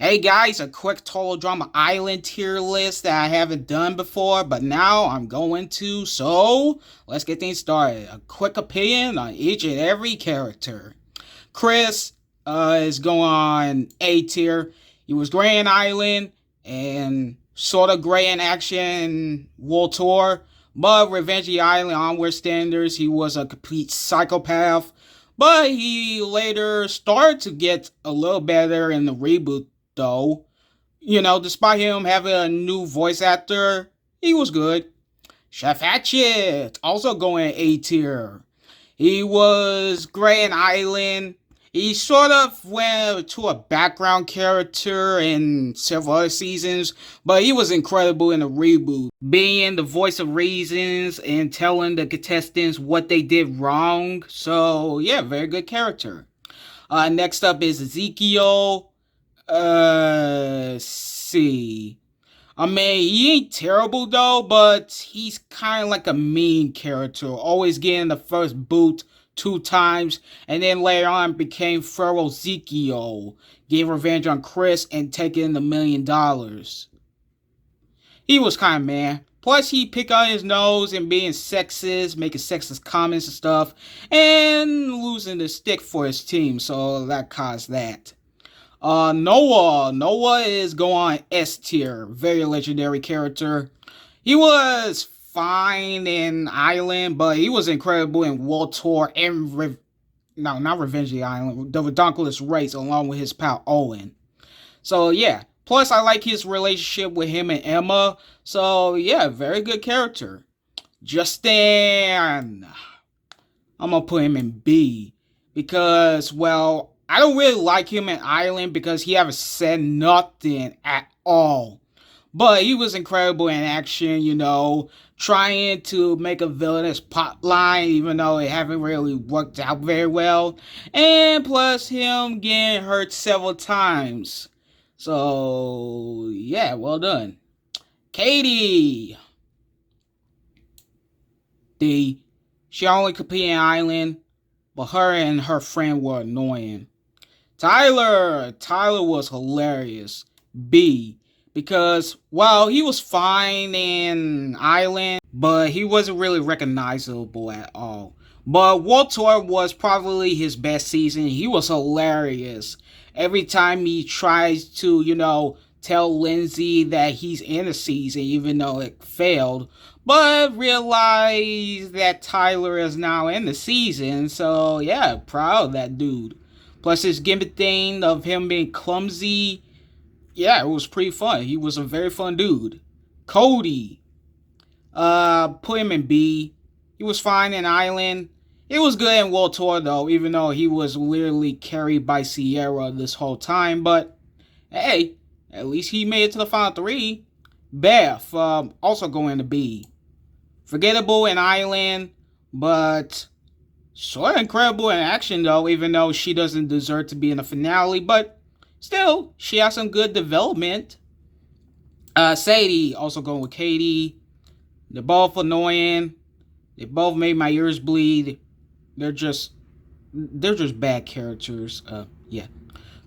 Hey guys, a quick Total Drama Island tier list that I haven't done before, but now I'm going to. So let's get things started. A quick opinion on each and every character. Chris is going on A tier. He was gray in Island and sort of gray in action World Tour, but Revenge Island onward standards, he was a complete psychopath. But he later started to get a little better in the reboot, though. Despite him having a new voice actor, he was good. Chef Hatchet, also going A tier. He was great in Island. He sort of went to a background character in several other seasons, but he was incredible in the reboot, being the voice of reasons and telling the contestants what they did wrong. So, yeah, very good character. Next up is Ezekiel. See. I mean, he ain't terrible though, but he's kind of like a mean character, always getting the first boot two times, and then later on became Pharaoh Ezekiel, getting revenge on Chris and taking the $1 million. He was kind of mad. Plus, he picked on his nose and being sexist, making sexist comments and stuff, and losing the stick for his team, so that caused that. Noah is going S tier. Very legendary character. He was fine in Island, but he was incredible in World Tour and no, not Revenge of the Island, the Redonkulous Race, along with his pal Owen. So yeah. Plus, I like his relationship with him and Emma. So yeah, very good character. Justin, I'm gonna put him in B because, well, I don't really like him in Island because he haven't said nothing at all. But he was incredible in action, trying to make a villainous plot line, even though it haven't really worked out very well. And plus him getting hurt several times. So yeah, well done. Katie. She only competed in Island, but her and her friend were annoying. Tyler was hilarious. B, because while he was fine in Island, but he wasn't really recognizable at all. But World Tour was probably his best season. He was hilarious. Every time he tries to, tell Lindsay that he's in a season, even though it failed, but realize that Tyler is now in the season. So yeah, proud of that dude. Plus his gimmick thing of him being clumsy, yeah, it was pretty fun. He was a very fun dude. Cody, put him in B. He was fine in Island. It was good in World Tour though, even though he was literally carried by Sierra this whole time. But hey, at least he made it to the final three. Beth, also going to B. Forgettable in Island, but sort of incredible in action though, even though she doesn't deserve to be in the finale. But still, she has some good development. Sadie, also going with Katie. They're both annoying. They both made my ears bleed. They're just bad characters. Yeah.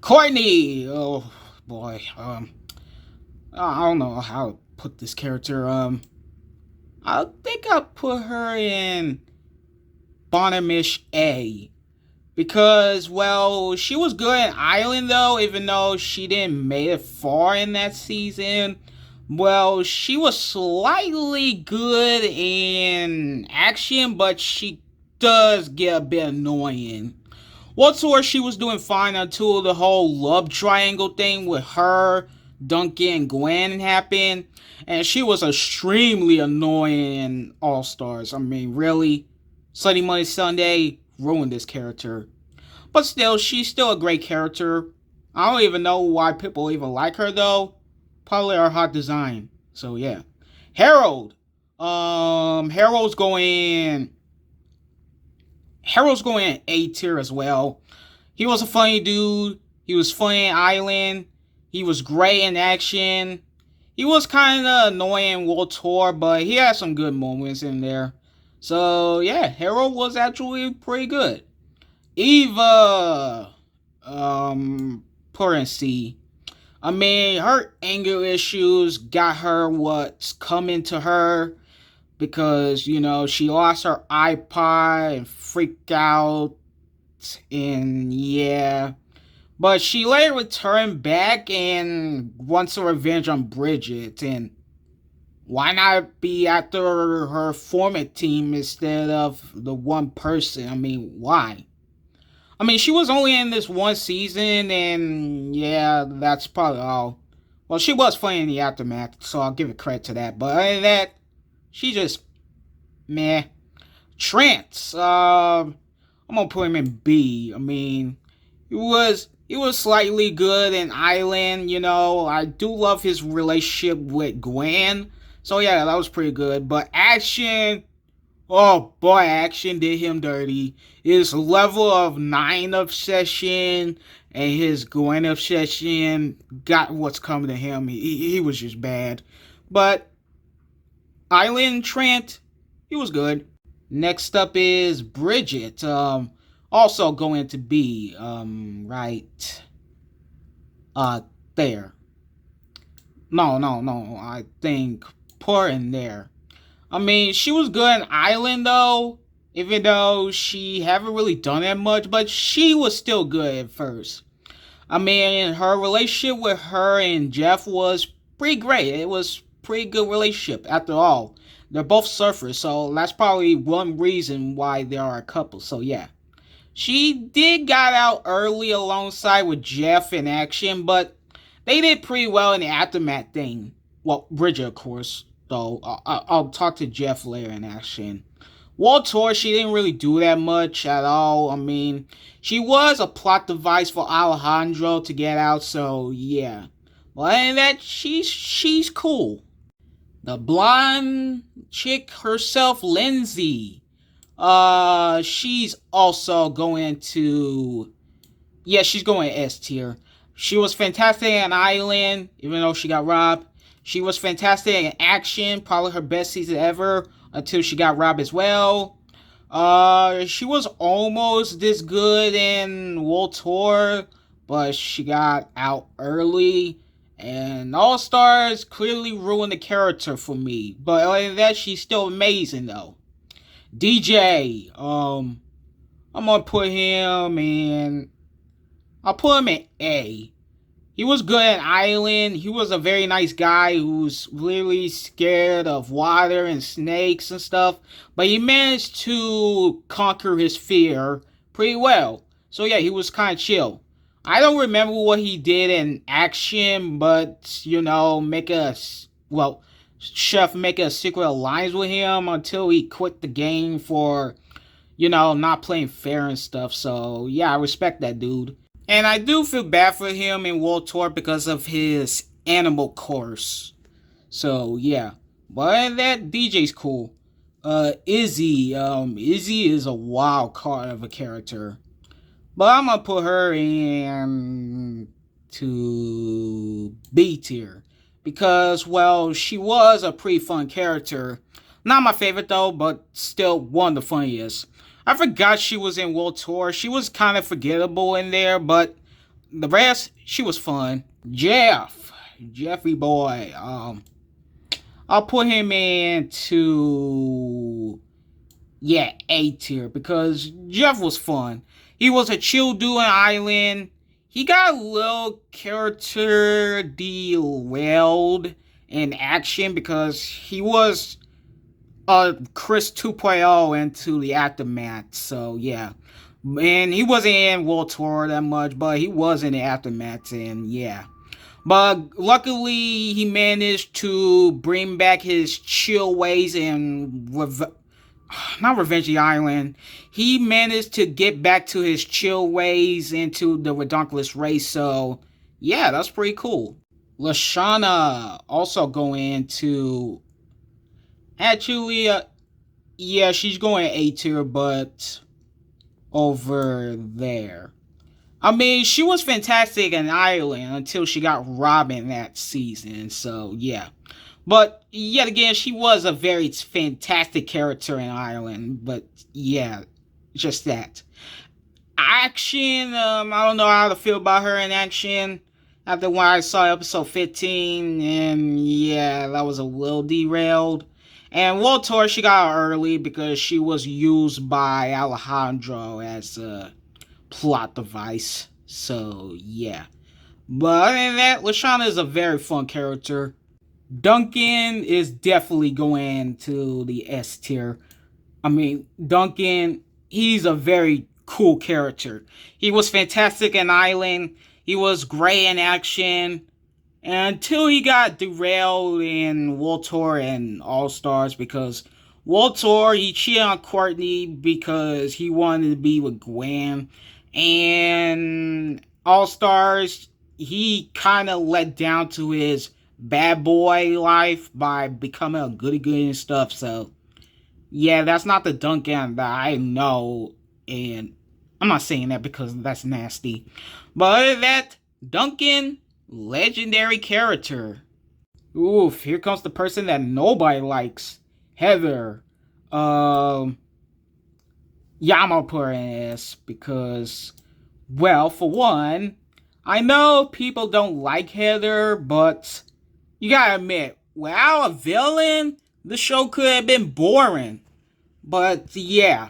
Courtney, oh boy. I don't know how to put this character. I think I put her in Bonamish A. Because, well, she was good in Island though, even though she didn't make it far in that season. Well, she was slightly good in action, but she does get a bit annoying. What's where she was doing fine until the whole love triangle thing with her, Duncan, and Gwen happened. And she was extremely annoying in All Stars. I mean, really? Sunday Monday Sunday ruined this character. But still, she's still a great character. I don't even know why people even like her though. Probably her hot design. So yeah. Harold. Harold's going A tier as well. He was a funny dude. He was funny in Island. He was great in action. He was kind of annoying in World Tour, but he had some good moments in there. So yeah, Harold was actually pretty good. Eva, put her in C. I mean, her anger issues got her what's coming to her because, she lost her iPod and freaked out, and yeah. But she later returned back and wants a revenge on Bridget, and why not be after her former team instead of the one person? I mean, why? I mean, she was only in this one season, and yeah, that's probably all. Well, she was playing the aftermath, so I'll give it credit to that. But other than that, she just meh. Trance, I'm gonna put him in B. I mean, he was slightly good in Island. I do love his relationship with Gwen. So yeah, that was pretty good. But Action, oh boy, Action did him dirty. His level of 9 obsession and his Gwen obsession got what's coming to him. He was just bad. But Island Trent, he was good. Next up is Bridget. Also going to be right there. No, no, no. I think poor in there. I mean, she was good in Island though, even though she haven't really done that much, but she was still good at first. I mean, her relationship with her and Jeff was pretty great. It was pretty good relationship after all. They're both surfers, so that's probably one reason why they are a couple. So yeah. She did got out early alongside with Jeff in Action, but they did pretty well in the aftermath thing. Well, Bridget, of course, though. I'll talk to Jeff later in Action. Walter, she didn't really do that much at all. I mean, she was a plot device for Alejandro to get out, so yeah. But other than that, she's cool. The blonde chick herself, Lindsay. She's also going to, yeah, she's going S tier. She was fantastic in Island, even though she got robbed. She was fantastic in Action, probably her best season ever, until she got robbed as well. She was almost this good in World Tour, but she got out early. And All Stars clearly ruined the character for me. But other than that, she's still amazing though. DJ, I'm gonna put him in. I'll put him in A. He was good at Island. He was a very nice guy who's really scared of water and snakes and stuff. But he managed to conquer his fear pretty well. So yeah, he was kind of chill. I don't remember what he did in Action, but Chef make a secret alliance with him until he quit the game for, not playing fair and stuff. So yeah, I respect that dude. And I do feel bad for him in World Tour because of his animal course. So yeah. But that DJ's cool. Izzy. Izzy is a wild card of a character. But I'm gonna put her in to B tier. Because, well, she was a pretty fun character. Not my favorite though, but still one of the funniest. I forgot she was in World Tour. She was kind of forgettable in there, but the rest, she was fun. Jeffrey boy. I'll put him into A tier because Jeff was fun. He was a chill dude on Island. He got a little character derailed in Action because he was Chris 2.0 into the aftermath. So yeah, and he wasn't in World Tour that much, but he was in the aftermath, and yeah. But luckily, he managed to bring back his chill ways and not Revenge the Island. He managed to get back to his chill ways into the Redonkulous race. So yeah, that's pretty cool. Lashana also going to. Actually, yeah, she's going A tier, but over there. I mean, she was fantastic in Ireland until she got robbed in that season, so yeah. But yet again, she was a very fantastic character in Ireland, but yeah, just that. Action, I don't know how to feel about her in Action. After when I saw episode 15, and yeah, that was a little derailed. And Walter, she got early because she was used by Alejandro as a plot device. So yeah. But other than that, Lashana is a very fun character. Duncan is definitely going to the S tier. I mean, Duncan, he's a very cool character. He was fantastic in Island. He was great in action until he got derailed in Walter and All Stars because Walter, he cheated on Courtney because he wanted to be with Gwen, and All Stars, he kind of let down to his bad boy life by becoming a goody goody and stuff. So yeah, that's not the Duncan that I know, and I'm not saying that because that's nasty. But other than that, Duncan, legendary character. Oof, here comes the person that nobody likes. Heather. Um Yamapuras, because, well, for one, I know people don't like Heather, but you gotta admit, without a villain, the show could have been boring. But yeah,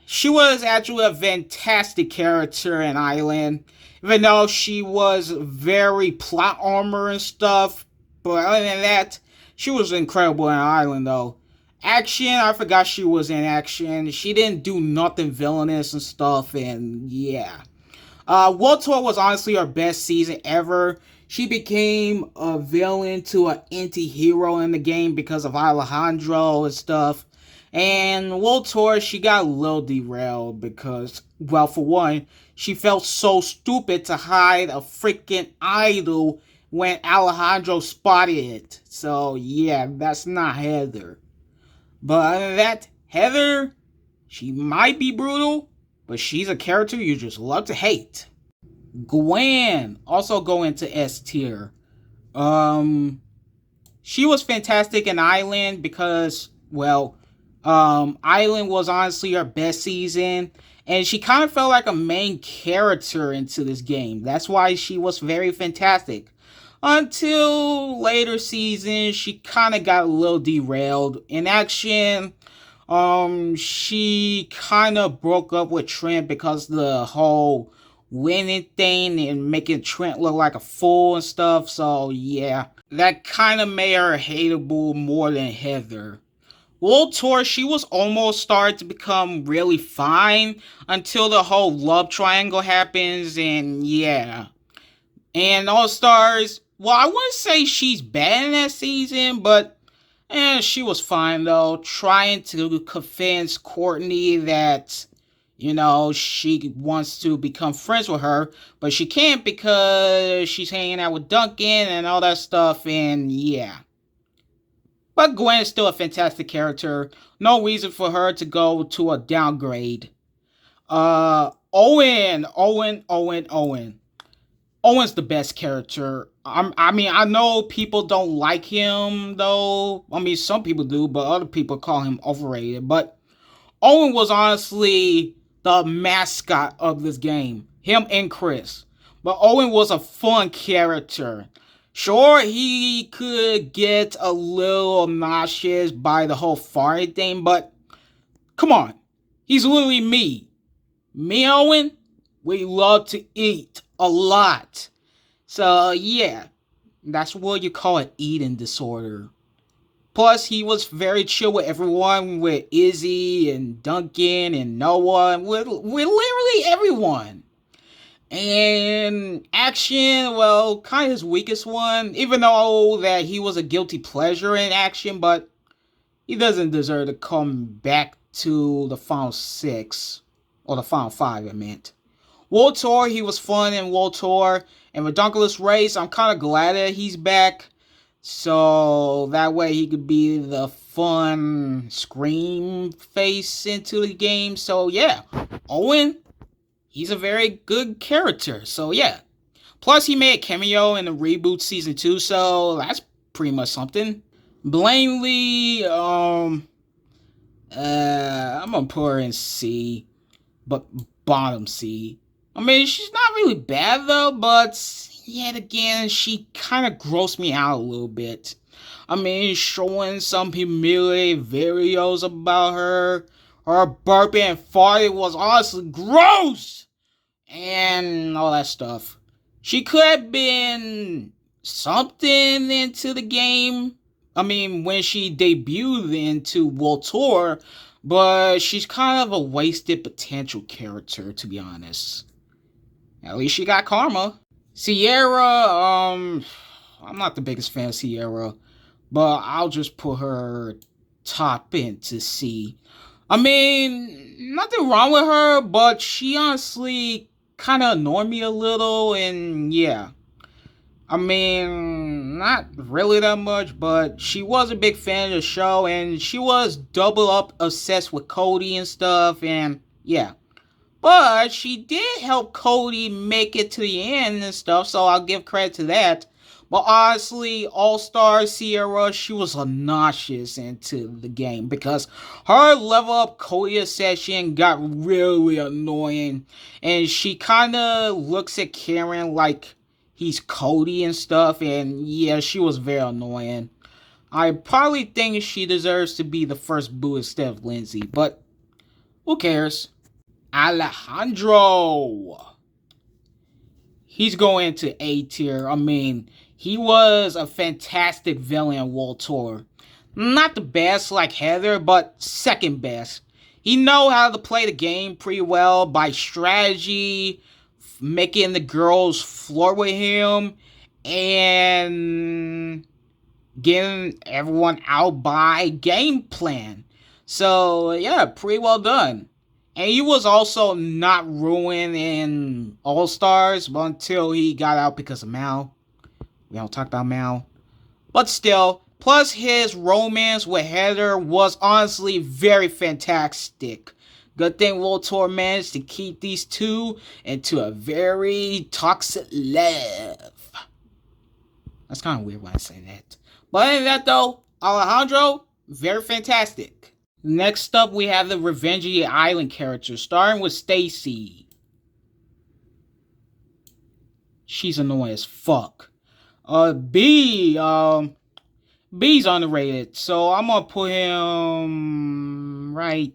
she was actually a fantastic character in Island, even though she was very plot armor and stuff. But other than that, she was incredible in Island though. Action, I forgot she was in action. She didn't do nothing villainous and stuff, and yeah. World Tour was honestly her best season ever. She became a villain to an anti-hero in the game because of Alejandro and stuff. And World Tour, she got a little derailed because, well, for one, she felt so stupid to hide a freaking idol when Alejandro spotted it. So, yeah, that's not Heather. But other than that, Heather, she might be brutal, but she's a character you just love to hate. Gwen, also go into S tier. She was fantastic in Island because, well, Island was honestly her best season, and she kind of felt like a main character into this game. That's why she was very fantastic. Until later seasons, she kind of got a little derailed. In action, she kind of broke up with Trent because the whole winning thing and making Trent look like a fool and stuff. So yeah, that kind of made her hateable more than Heather. World Tour, she was almost starting to become really fine until the whole love triangle happens, and yeah. And All Stars, well, I wouldn't say she's bad in that season, but she was fine though, trying to convince Courtney that, she wants to become friends with her, but she can't because she's hanging out with Duncan and all that stuff, and yeah. But Gwen is still a fantastic character. No reason for her to go to a downgrade. Owen. Owen's the best character. I know people don't like him, though. I mean, some people do, but other people call him overrated. But Owen was honestly the mascot of this game. Him and Chris. But Owen was a fun character. Sure, he could get a little nauseous by the whole farting thing, but come on. He's literally me. Me, Owen, we love to eat a lot. So, yeah, that's what you call an eating disorder. Plus, he was very chill with everyone, with Izzy and Duncan and Noah, with literally everyone. And action, well, kind of his weakest one, even though that he was a guilty pleasure in action, but he doesn't deserve to come back to the final six, or the final five, I meant. World Tour, he was fun in World Tour, and Redonkulous Race, I'm kind of glad that he's back, so that way he could be the fun scream face into the game. So yeah, Owen, he's a very good character. So yeah. Plus he made a cameo in the reboot season 2, so that's pretty much something. Blaney, I'm gonna put her in C, but bottom C. I mean, she's not really bad though, but yet again, she kind of grossed me out a little bit. I mean, showing some humiliating videos about her burping and farting was honestly gross! And all that stuff. She could have been something into the game. I mean, when she debuted into World Tour, but she's kind of a wasted potential character, to be honest. At least she got karma. Sierra, I'm not the biggest fan of Sierra, but I'll just put her top into C. I mean, nothing wrong with her, but she honestly kind of annoyed me a little, and yeah. I mean, not really that much, but she was a big fan of the show, and she was double up obsessed with Cody and stuff, and yeah. But she did help Cody make it to the end and stuff, so I'll give credit to that. But honestly, All-Star Sierra, she was obnoxious into the game because her level up Cody session got really annoying. And she kind of looks at Karen like he's Cody and stuff. And yeah, she was very annoying. I probably think she deserves to be the first boo instead of Lindsay, but who cares? Alejandro. He's going to A tier. I mean, he was a fantastic villain in World Tour. Not the best like Heather, but second best. He know how to play the game pretty well by strategy, making the girls flirt with him, and getting everyone out by game plan. So yeah, pretty well done. And he was also not ruined in All Stars until he got out because of Mal. We don't talk about Mal. But still, plus his romance with Heather was honestly very fantastic. Good thing World Tour managed to keep these two into a very toxic love. That's kind of weird when I say that. But other than that though, Alejandro, very fantastic. Next up, we have the Revenge of the Island characters, starting with Stacy. She's annoying as fuck. B's underrated, so I'm gonna put him right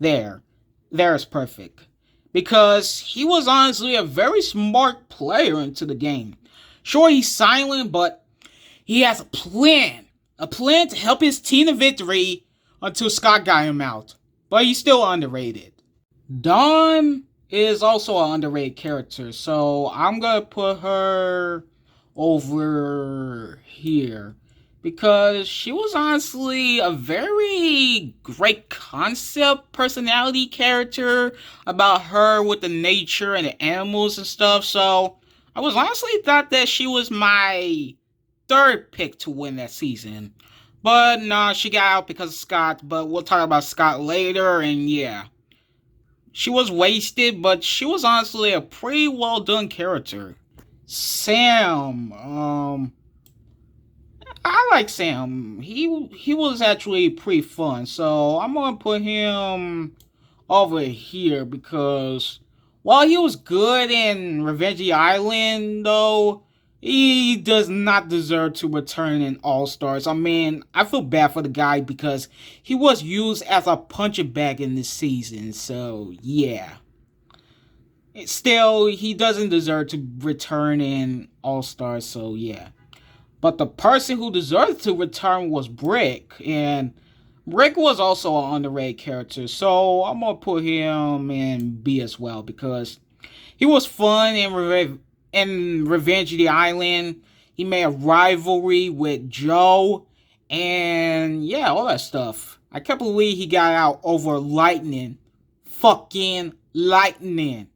there. There is perfect. Because he was honestly a very smart player into the game. Sure, he's silent, but he has a plan. A plan to help his team to victory until Scott got him out. But he's still underrated. Dawn is also an underrated character, so I'm gonna put her over here. Because she was honestly a very great concept personality character about her with the nature and the animals and stuff. So I was honestly thought that she was my third pick to win that season. But nah, she got out because of Scott, but we'll talk about Scott later, and yeah. She was wasted, but she was honestly a pretty well done character. Sam, I like Sam. He was actually pretty fun, so I'm gonna put him over here because while he was good in Revenge Island, though, he does not deserve to return in All Stars. I mean, I feel bad for the guy because he was used as a punching bag in this season. So, yeah. Still, he doesn't deserve to return in All Stars. So, yeah. But the person who deserved to return was Brick. And Brick was also an underrated character. So, I'm going to put him in B as well because he was fun in Revenge of the Island. He made a rivalry with Joe. And yeah, all that stuff. I can't believe he got out over Lightning. Fucking Lightning.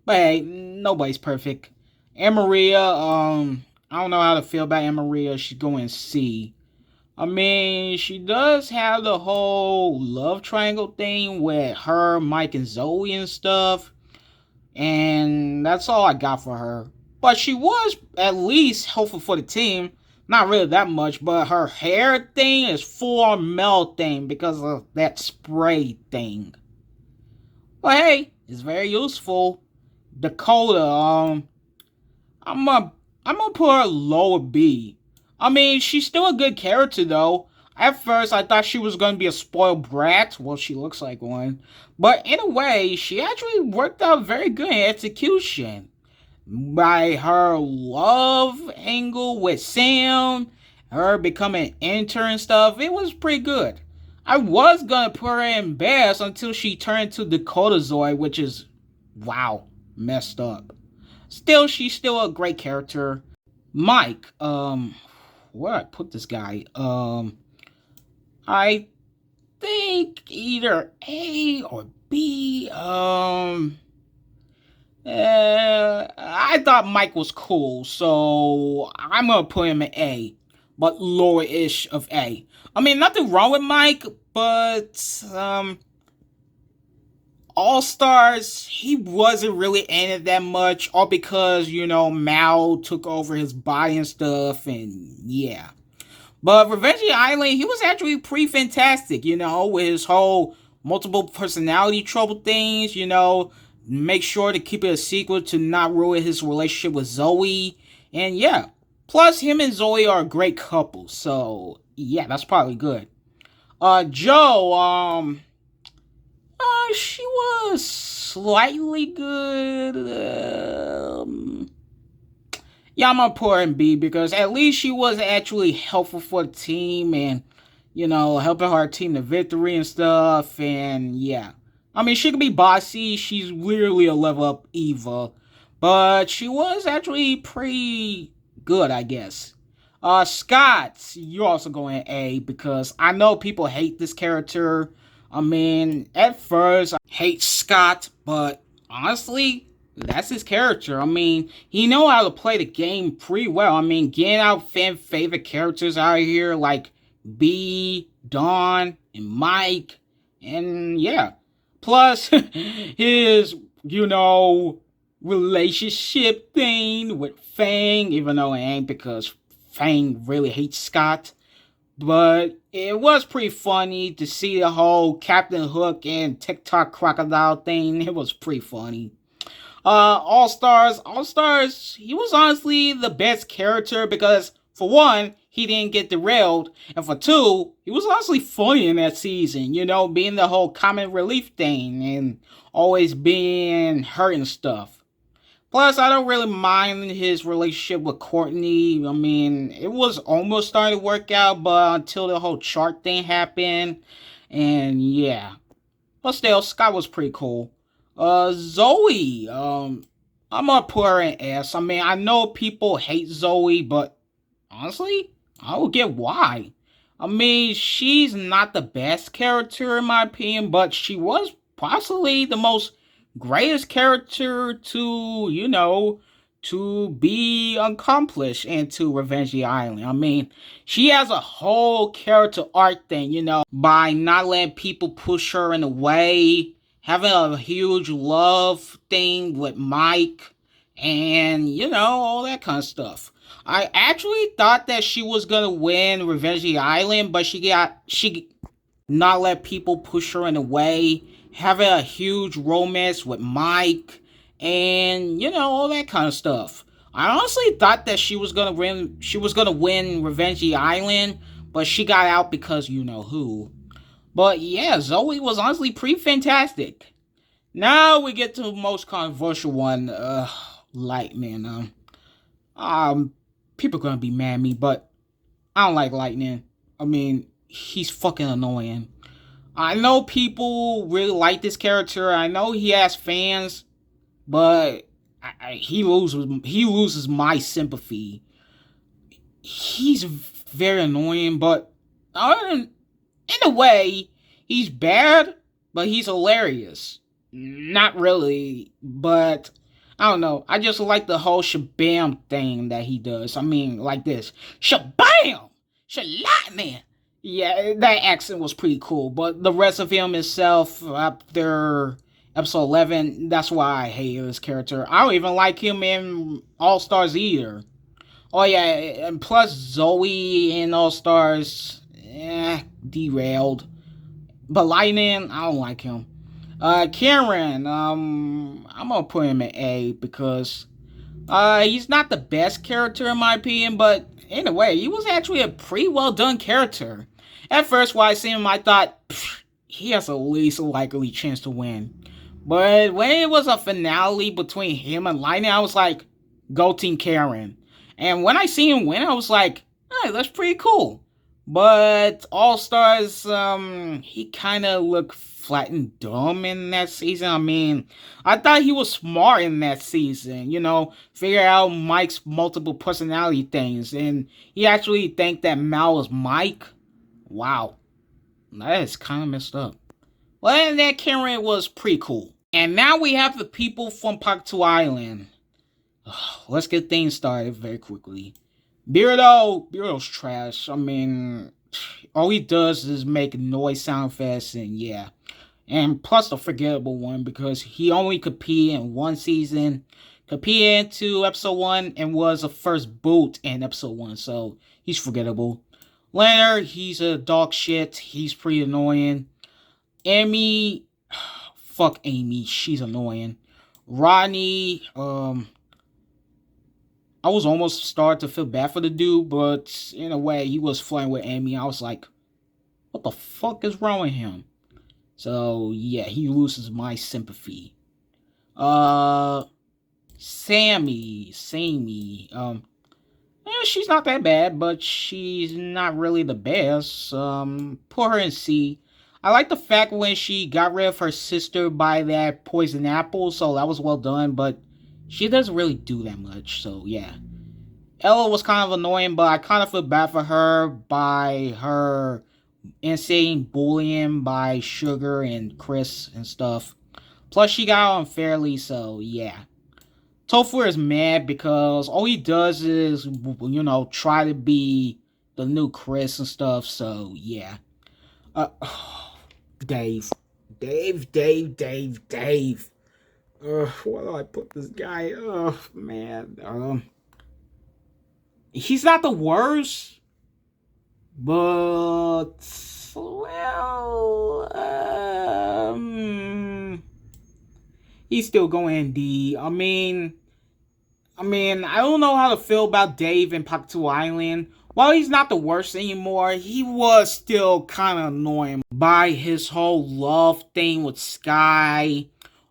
But hey, nobody's perfect. And Maria, I don't know how to feel about Anne Maria. She's going C. I mean, she does have the whole love triangle thing with her, Mike, and Zoe and stuff. And that's all I got for her. But she was at least helpful for the team. Not really that much, but her hair thing is full male thing because of that spray thing. But hey, it's very useful. Dakota, I'm a I'm gonna put her lower B. I mean, she's still a good character though. At first, I thought she was gonna be a spoiled brat. Well, she looks like one, but in a way, she actually worked out very good in execution. By her love angle with Sam, her becoming an intern and stuff, it was pretty good. I was gonna put her in best until she turned to Dakota Zoid, which is wow, messed up. Still, she's still a great character. Mike, where I put this guy? I think either A or B. I thought Mike was cool, so I'm gonna put him in A, but lower-ish of A. I mean, nothing wrong with Mike, but All Stars, he wasn't really in it that much, all because Mal took over his body and stuff, and yeah. But Revenge Island, he was actually pretty fantastic, with his whole multiple personality trouble things, make sure to keep it a secret to not ruin his relationship with Zoe. And yeah, plus him and Zoe are a great couple, so yeah, that's probably good. Joe, she was slightly good. Yeah, I'm gonna put her in B because at least she was actually helpful for the team and, helping her team to victory and stuff. And yeah, I mean, she could be bossy. She's literally a level up Eva, but she was actually pretty good, I guess. Scott, you're also going A because I know people hate this character. I mean, at first, I hate Scott, but honestly, that's his character. I mean, he know how to play the game pretty well. I mean, getting out fan favorite characters out here like B, Dawn, and Mike, and yeah. Plus, his, relationship thing with Fang, even though it ain't because Fang really hates Scott. But it was pretty funny to see the whole Captain Hook and TikTok crocodile thing. It was pretty funny. All Stars, he was honestly the best character because, for one, he didn't get derailed, and for two, he was honestly funny in that season, being the whole comic relief thing and always being hurt and stuff. Plus, I don't really mind his relationship with Courtney. I mean, it was almost starting to work out, but until the whole chart thing happened, and yeah. But still, Scott was pretty cool. Zoe, I'm gonna put her in S. I mean, I know people hate Zoe, but honestly, I will get why. I mean, she's not the best character in my opinion, but she was possibly the most greatest character to be accomplished into Revenge the Island. I mean, she has a whole character arc thing, by not letting people push her in the way, having a huge love thing with Mike, and all that kind of stuff. I actually thought that she was gonna win Revenge the Island, but she not let people push her in the way, having a huge romance with Mike, and all that kind of stuff. I honestly thought that she was gonna win. She was gonna win Revenge the Island, but she got out because you know who. But yeah, Zoe was honestly pretty fantastic. Now we get to the most controversial one, Lightning. People are gonna be mad at me, but I don't like Lightning. I mean, he's fucking annoying. I know people really like this character. I know he has fans, but he loses my sympathy. He's very annoying, but in a way, he's bad, but he's hilarious. Not really, but I don't know. I just like the whole shabam thing that he does. I mean, like this. Shabam! Lightning! Yeah, that accent was pretty cool, but the rest of him itself, after episode 11, that's why I hate this character. I don't even like him in All Stars either. Oh yeah, and plus Zoe in All Stars, derailed. But Lightning, I don't like him. Karen, I'm gonna put him in A because He's not the best character in my opinion, but in a way, he was actually a pretty well done character. At first, when I seen him, I thought he has the least likely chance to win. But when it was a finale between him and Lightning, I was like, go Team Karen. And when I see him win, I was like, hey, that's pretty cool. But All Stars, he kind of looked flat and dumb in that season. I mean, I thought he was smart in that season, figure out Mike's multiple personality things. And he actually think that Mal is Mike. Wow, that is kind of messed up. Well, that Karen was pretty cool. And now we have the people from Paktu Island. Let's get things started very quickly. Beardo's trash. I mean, all he does is make noise sound fast, and yeah. And plus the forgettable one, because he only competed in one season, competed into episode 1, and was a first boot in episode 1, so he's forgettable. Leonard, he's a dog shit. He's pretty annoying. Amy, fuck Amy, she's annoying. Rodney, I was almost starting to feel bad for the dude, but in a way, he was flirting with Amy. I was like, what the fuck is wrong with him? So, yeah, he loses my sympathy. Sammy, she's not that bad, but she's not really the best. Put her in C. I like the fact when she got rid of her sister by that poison apple, so that was well done, but she doesn't really do that much, so yeah. Ella was kind of annoying, but I kind of feel bad for her by her insane bullying by Sugar and Chris and stuff. Plus, she got unfairly, so yeah. Topher is mad because all he does is, try to be the new Chris and stuff, so yeah. Dave. Where do I put this guy? Oh, man. He's not the worst, but, well, he's still going D. I mean, I don't know how to feel about Dave in Paktu Island. While he's not the worst anymore, he was still kind of annoying by his whole love thing with Sky,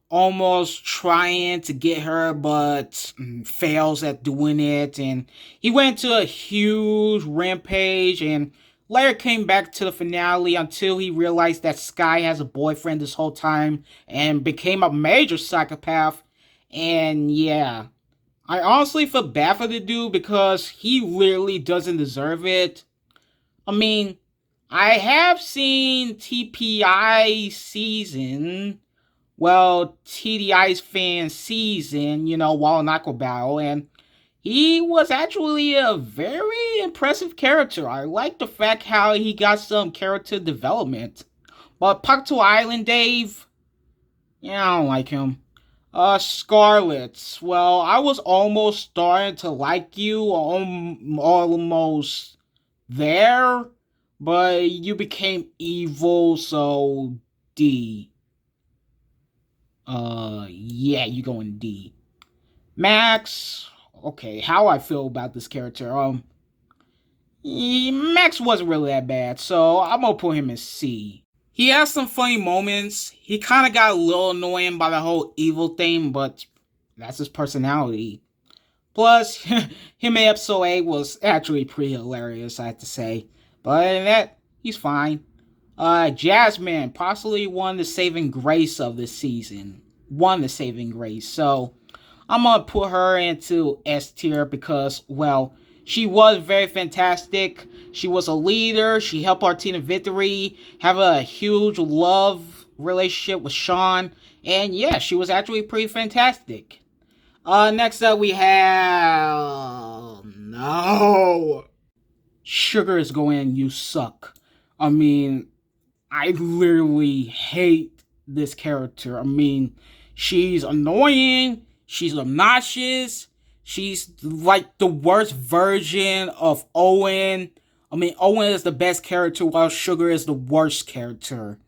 almost trying to get her, but fails at doing it. And he went to a huge rampage and later came back to the finale until he realized that Sky has a boyfriend this whole time and became a major psychopath. And yeah, I honestly feel bad for the dude because he literally doesn't deserve it. I mean, I have seen TPI season, TDI's fan season, while in Aqua Battle, and he was actually a very impressive character. I like the fact how he got some character development. But Paktu Island Dave, I don't like him. Scarlet. Well, I was almost starting to like you, almost there, but you became evil, so D. Yeah, you going D. Max. Okay, how I feel about this character. Max wasn't really that bad, so I'm gonna put him in C. He has some funny moments. He kind of got a little annoying by the whole evil thing, but that's his personality. Plus, him in episode 8 was actually pretty hilarious, I have to say. But other than that, he's fine. Jasmine, possibly one of the saving grace of this season. One of the saving grace. So, I'm gonna put her into S tier because, she was very fantastic. She was a leader. She helped our team to victory. Have a huge love relationship with Sean. And yeah, she was actually pretty fantastic. Next up we have... No! Sugar is going, you suck. I mean, I literally hate this character. I mean, she's annoying. She's obnoxious. She's like the worst version of Owen. I mean, Owen is the best character while Sugar is the worst character.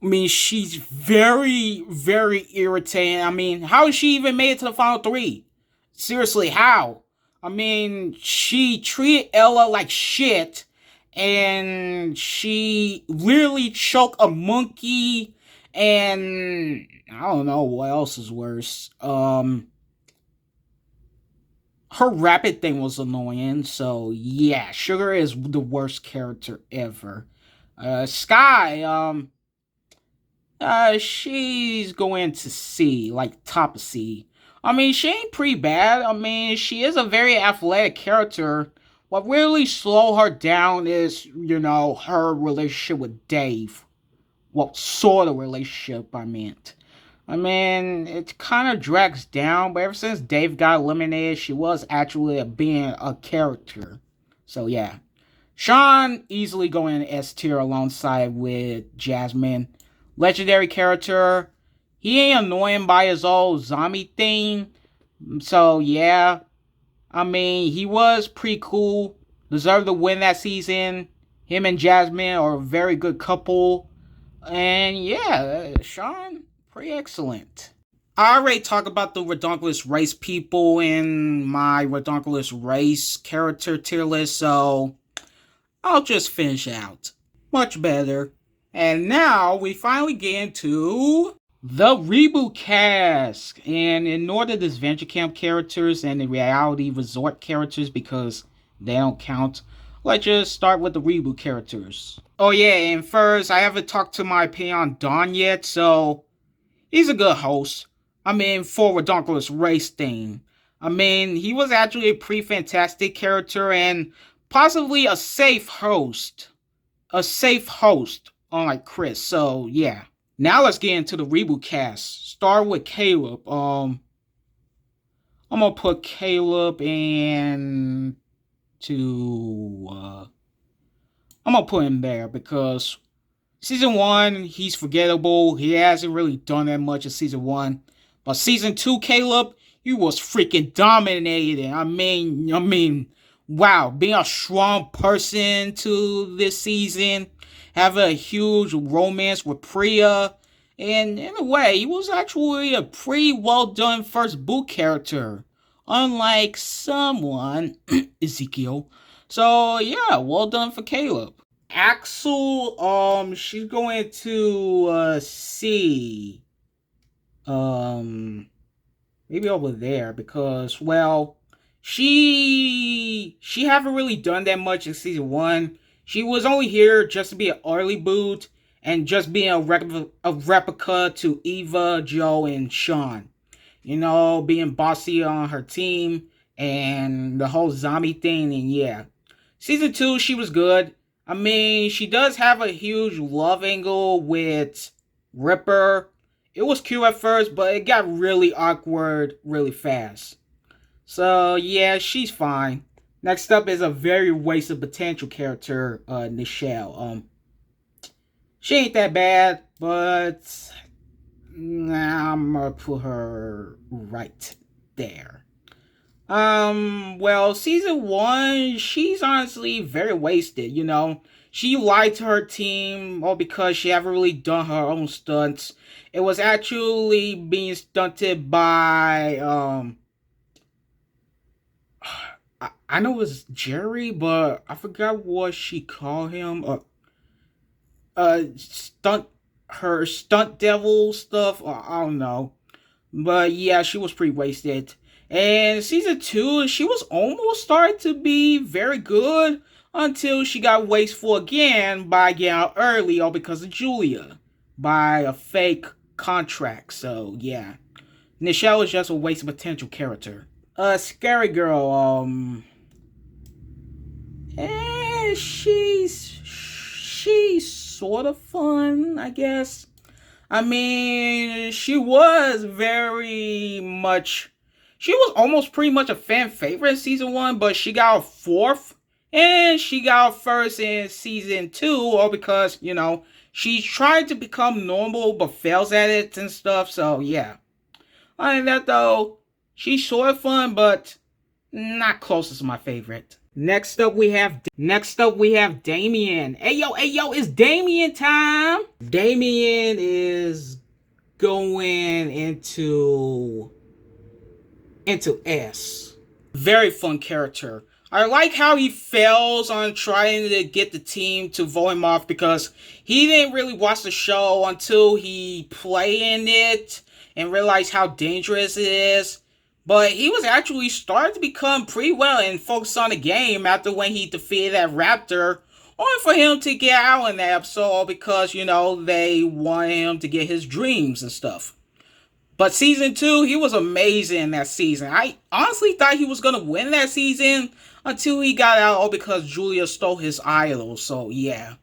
I mean, she's very, very irritating. I mean, how has she even made it to the final 3? Seriously, how? I mean, she treated Ella like shit, and she literally choked a monkey, and I don't know what else is worse. Her rapid thing was annoying, so yeah, Sugar is the worst character ever. Sky, she's going to C, like top of C. I mean, she ain't pretty bad. I mean, she is a very athletic character. What really slowed her down is, her relationship with Dave. What sort of relationship I meant. I mean, it kind of drags down, but ever since Dave got eliminated, she was actually being a character. So yeah. Sean easily going in S tier alongside with Jasmine. Legendary character. He ain't annoying by his old zombie thing. So yeah. I mean, he was pretty cool. Deserved to win that season. Him and Jasmine are a very good couple. And yeah, Sean, pretty excellent. I already talked about the Redonkulous Race people in my Redonkulous Race character tier list, so I'll just finish out. Much better. And now we finally get into the reboot cast. And ignore the Adventure Camp characters and the Reality Resort characters because they don't count. Let's just start with the reboot characters. Oh yeah, and first, I haven't talked to my opinion on Don yet, so he's a good host. I mean, for Redonkulous Race thing. I mean, he was actually a pretty fantastic character and possibly a safe host. A safe host, unlike Chris. So, yeah. Now let's get into the reboot cast. Start with Caleb. I'm gonna put Caleb in I'm gonna put him there because season 1, he's forgettable. He hasn't really done that much in season 1. But season 2, Caleb, he was freaking dominating. I mean, wow, being a strong person to this season, having a huge romance with Priya, and in a way, he was actually a pretty well done first boot character, unlike someone, Ezekiel. So yeah, well done for Caleb. Axel, she's going to C. Maybe over there because, well, she haven't really done that much in season 1. She was only here just to be an early boot and just being a replica to Eva, Joe, and Sean. Being bossy on her team and the whole zombie thing, and yeah. Season 2, she was good. I mean, she does have a huge love angle with Ripper. It was cute at first, but it got really awkward really fast. So, yeah, she's fine. Next up is a very wasted potential character, Nichelle. She ain't that bad, but I'm gonna put her right there. Well, season 1, she's honestly very wasted, She lied to her team all because she haven't really done her own stunts. It was actually being stunted by, I know it was Jerry, but I forgot what she called him. Her stunt devil stuff, I don't know. But yeah, she was pretty wasted. And season 2, she was almost starting to be very good until she got wasteful again by getting out early, all because of Julia, by a fake contract. So yeah, Nichelle is just a waste of potential character. Scary Girl, she's sort of fun, I guess. I mean, she was almost pretty much a fan favorite in season 1, but she got a 4th, and she got a 1st in season 2, all because, she tried to become normal, but fails at it and stuff, so yeah. Other than that, though, she's sort of fun, but not closest to my favorite. Next up we have Damien. Hey yo, it's Damien time. Damien is going into into S. Very fun character. I like how he fails on trying to get the team to vote him off because he didn't really watch the show until he played in it and realized how dangerous it is. But he was actually starting to become pretty well and focus on the game after when he defeated that Raptor, only for him to get out in that episode because, they want him to get his dreams and stuff. But season 2, he was amazing that season. I honestly thought he was going to win that season until he got out all because Julia stole his idol. So, yeah.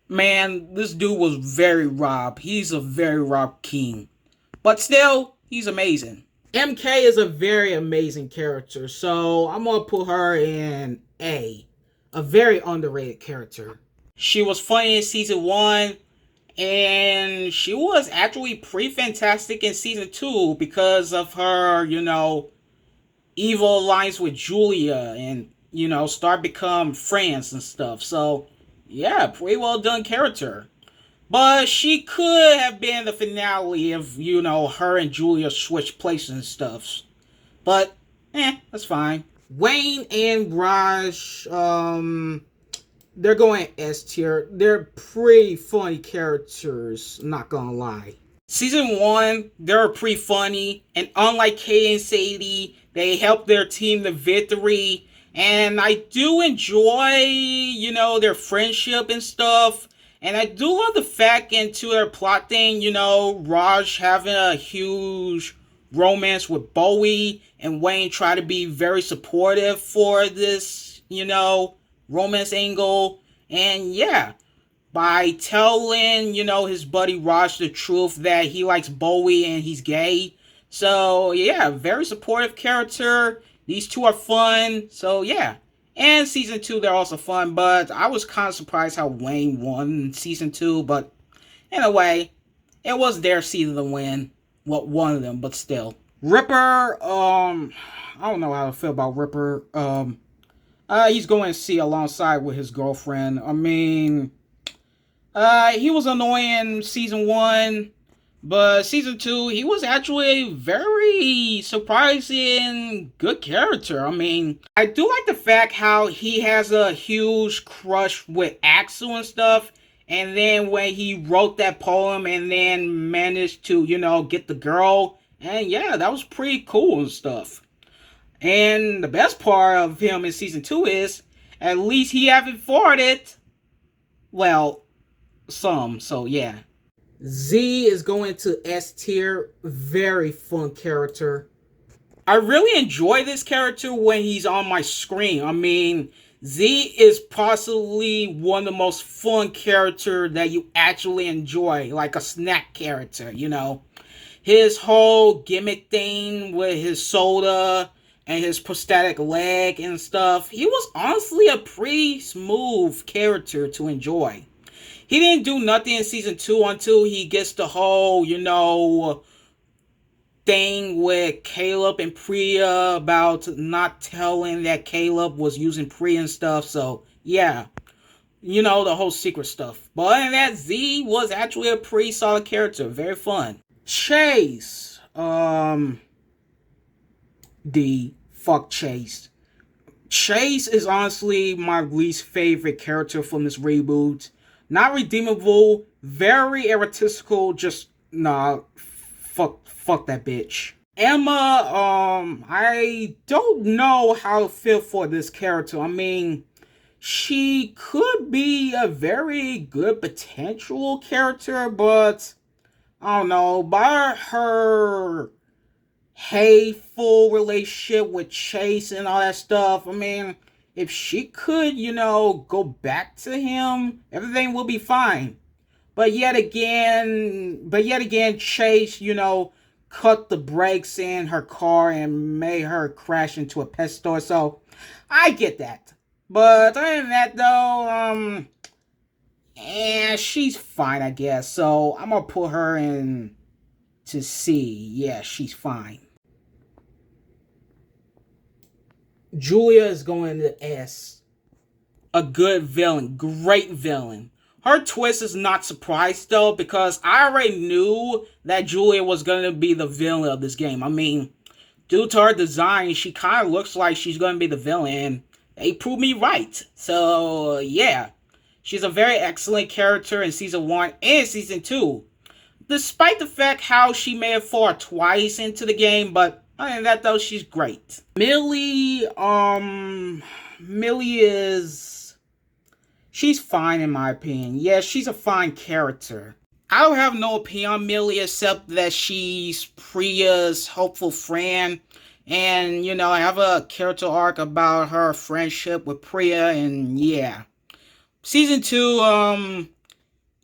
Man, this dude was very Rob. He's a very Rob king. But still, he's amazing. MK is a very amazing character. So, I'm going to put her in A. A very underrated character. She was funny in season 1. And she was actually pretty fantastic in season 2 because of her, evil alliance with Julia and, start become friends and stuff. So, yeah, pretty well done character. But she could have been the finale if, her and Julia switched places and stuff. But, that's fine. Wayne and Raj, they're going S tier. They're pretty funny characters, not gonna lie. Season 1, they're pretty funny, and unlike Kay and Sadie, they help their team to victory. And I do enjoy, their friendship and stuff. And I do love the fact into their plot thing, Raj having a huge romance with Bowie, and Wayne try to be very supportive for this, romance angle. And yeah, by telling, his buddy Raj the truth that he likes Bowie and he's gay. So yeah, very supportive character. These two are fun. So yeah. And season 2, they're also fun, but I was kind of surprised how Wayne won season 2, but anyway, it was their season to win. Well, one of them, but still. Ripper, I don't know how to feel about Ripper. He's going to see alongside with his girlfriend. I mean, he was annoying season 1, but season 2, he was actually a very surprising good character. I mean, I do like the fact how he has a huge crush with Axel and stuff. And then when he wrote that poem and then managed to, get the girl. And yeah, that was pretty cool and stuff. And the best part of him in season 2 is, at least he haven't farted. Well, some, so yeah. Z is going to S tier. Very fun character. I really enjoy this character when he's on my screen. I mean, Z is possibly one of the most fun characters that you actually enjoy. Like a snack character, His whole gimmick thing with his soda and his prosthetic leg and stuff. He was honestly a pretty smooth character to enjoy. He didn't do nothing in season 2 until he gets the whole, thing with Caleb and Priya about not telling that Caleb was using Priya and stuff. So, yeah. The whole secret stuff. But other than that, Z was actually a pretty solid character. Very fun. Chase. D. Fuck Chase. Chase is honestly my least favorite character from this reboot. Not redeemable, very egotistical, just, nah, fuck that bitch. Emma, I don't know how to feel for this character. I mean, she could be a very good potential character, but, I don't know, by her hateful relationship with Chase and all that stuff, I mean, if she could, go back to him, everything will be fine. But yet again, Chase, cut the brakes in her car and made her crash into a pet store. So, I get that. But other than that, though, she's fine, I guess. So, I'm gonna put her in to C. Yeah, she's fine. Julia is going to S. A good villain. Great villain. Her twist is not surprised, though, because I already knew that Julia was going to be the villain of this game. I mean, Due to her design, she kind of looks like she's going to be the villain. They proved me right. So, yeah. She's a very excellent character in Season 1 and Season 2. Despite the fact how she may have fallen twice into the game, but other than that though, she's great. Millie is... she's fine in my opinion. Yeah, she's a fine character. I don't have no opinion on Millie except that she's Priya's hopeful friend. And, you know, I have a character arc about her friendship with Priya, and yeah. Season 2,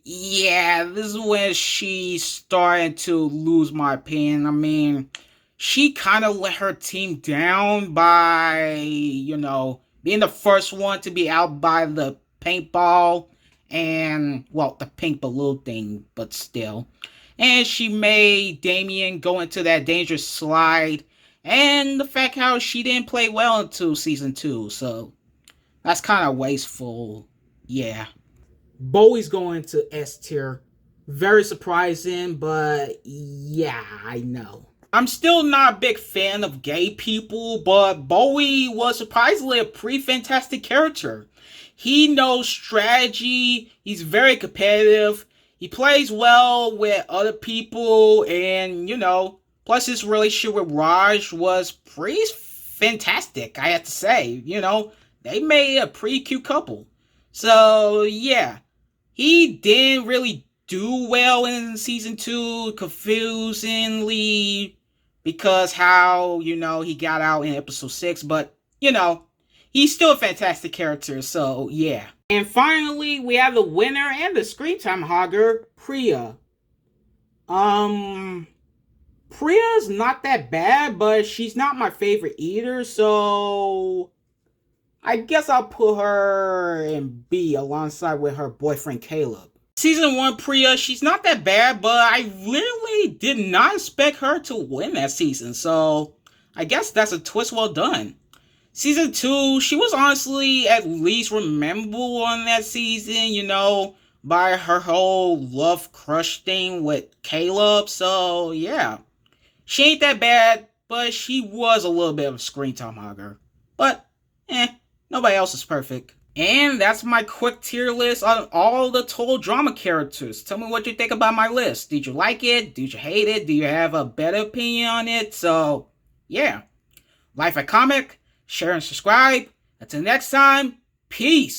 yeah, this is when she's starting to lose my opinion. I mean, she kind of let her team down by, you know, being the first one to be out by the paintball and, well, the pink balloon thing, but still. And she made Damien go into that dangerous slide, and the fact how she didn't play well until Season 2, so that's kind of wasteful, yeah. Bowie's going to S tier. Very surprising, but yeah, I know. I'm still not a big fan of gay people, but Bowie was surprisingly a pretty fantastic character. He knows strategy, he's very competitive, he plays well with other people, and, you know, plus his relationship with Raj was pretty fantastic, I have to say. You know, they made a pretty cute couple. So, yeah. He didn't really do well in Season 2, confusingly, because how, you know, he got out in Episode 6, but, you know, he's still a fantastic character, so, yeah. And finally, we have the winner and the screen time hogger, Priya. Priya's not that bad, but she's not my favorite either, so I guess I'll put her in B alongside with her boyfriend Caleb. Season 1 Priya, she's not that bad, but I really did not expect her to win that season, so I guess that's a twist well done. Season 2, she was honestly at least rememberable on that season, you know, by her whole love crush thing with Caleb, so yeah. She ain't that bad, but she was a little bit of a screen time hogger. But, nobody else is perfect. And that's my quick tier list on all the total drama characters. Tell me what you think about my list. Did you like it? Did you hate it? Do you have a better opinion on it? So, yeah. Like a comic, share and subscribe. Until next time, peace.